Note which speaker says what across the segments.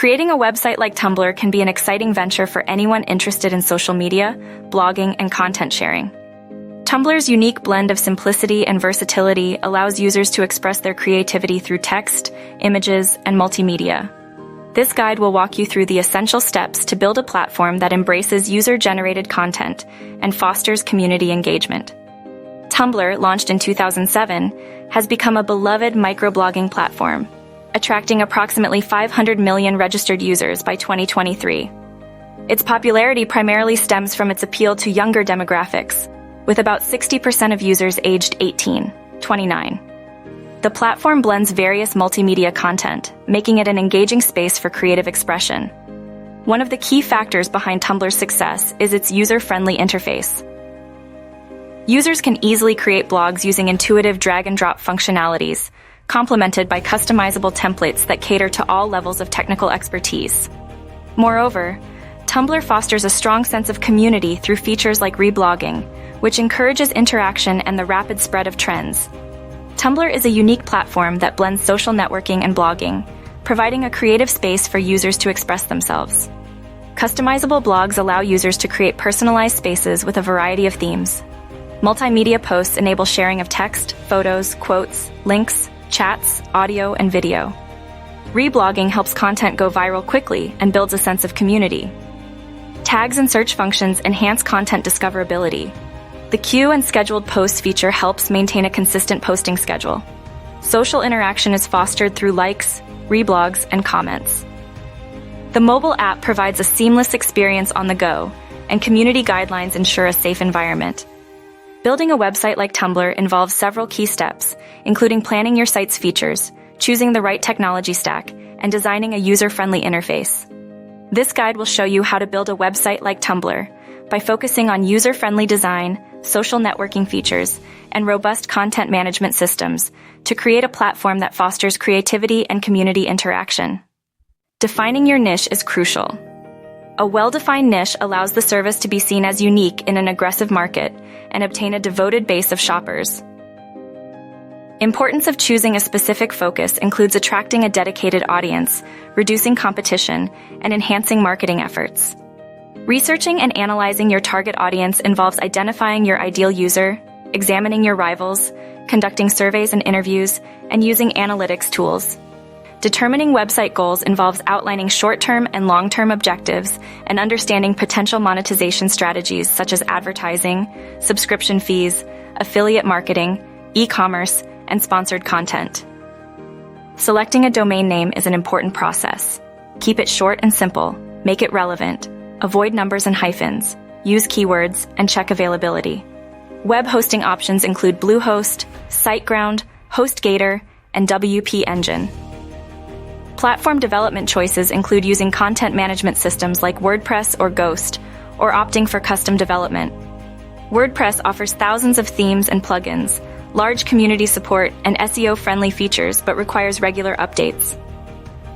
Speaker 1: Creating a website like Tumblr can be an exciting venture for anyone interested in social media, blogging, and content sharing. Tumblr's unique blend of simplicity and versatility allows users to express their creativity through text, images, and multimedia. This guide will walk you through the essential steps to build a platform that embraces user-generated content and fosters community engagement. Tumblr, launched in 2007, has become a beloved microblogging platform, attracting approximately 500 million registered users by 2023. Its popularity primarily stems from its appeal to younger demographics, with about 60% of users aged 18-29. The platform blends various multimedia content, making it an engaging space for creative expression. One of the key factors behind Tumblr's success is its user-friendly interface. Users can easily create blogs using intuitive drag-and-drop functionalities, complemented by customizable templates that cater to all levels of technical expertise. Moreover, Tumblr fosters a strong sense of community through features like reblogging, which encourages interaction and the rapid spread of trends. Tumblr is a unique platform that blends social networking and blogging, providing a creative space for users to express themselves. Customizable blogs allow users to create personalized spaces with a variety of themes. Multimedia posts enable sharing of text, photos, quotes, links, chats, audio, and video. Reblogging helps content go viral quickly and builds a sense of community. Tags and search functions enhance content discoverability. The queue and scheduled posts feature helps maintain a consistent posting schedule. Social interaction is fostered through likes, reblogs, and comments. The mobile app provides a seamless experience on the go, and community guidelines ensure a safe environment. Building a website like Tumblr involves several key steps, including planning your site's features, choosing the right technology stack, and designing a user-friendly interface. This guide will show you how to build a website like Tumblr by focusing on user-friendly design, social networking features, and robust content management systems to create a platform that fosters creativity and community interaction. Defining your niche is crucial. A well-defined niche allows the service to be seen as unique in an aggressive market and obtain a devoted base of shoppers. Importance of choosing a specific focus includes attracting a dedicated audience, reducing competition, and enhancing marketing efforts. Researching and analyzing your target audience involves identifying your ideal user, examining your rivals, conducting surveys and interviews, and using analytics tools. Determining website goals involves outlining short-term and long-term objectives and understanding potential monetization strategies such as advertising, subscription fees, affiliate marketing, e-commerce, and sponsored content. Selecting a domain name is an important process. Keep it short and simple, make it relevant, avoid numbers and hyphens, use keywords, and check availability. Web hosting options include Bluehost, SiteGround, HostGator, and WP Engine. Platform development choices include using content management systems like WordPress or Ghost, or opting for custom development. WordPress offers thousands of themes and plugins, large community support, and SEO-friendly features, but requires regular updates.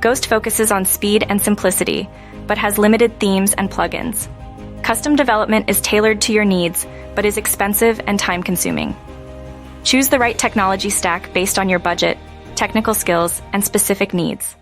Speaker 1: Ghost focuses on speed and simplicity, but has limited themes and plugins. Custom development is tailored to your needs, but is expensive and time-consuming. Choose the right technology stack based on your budget, technical skills, and specific needs.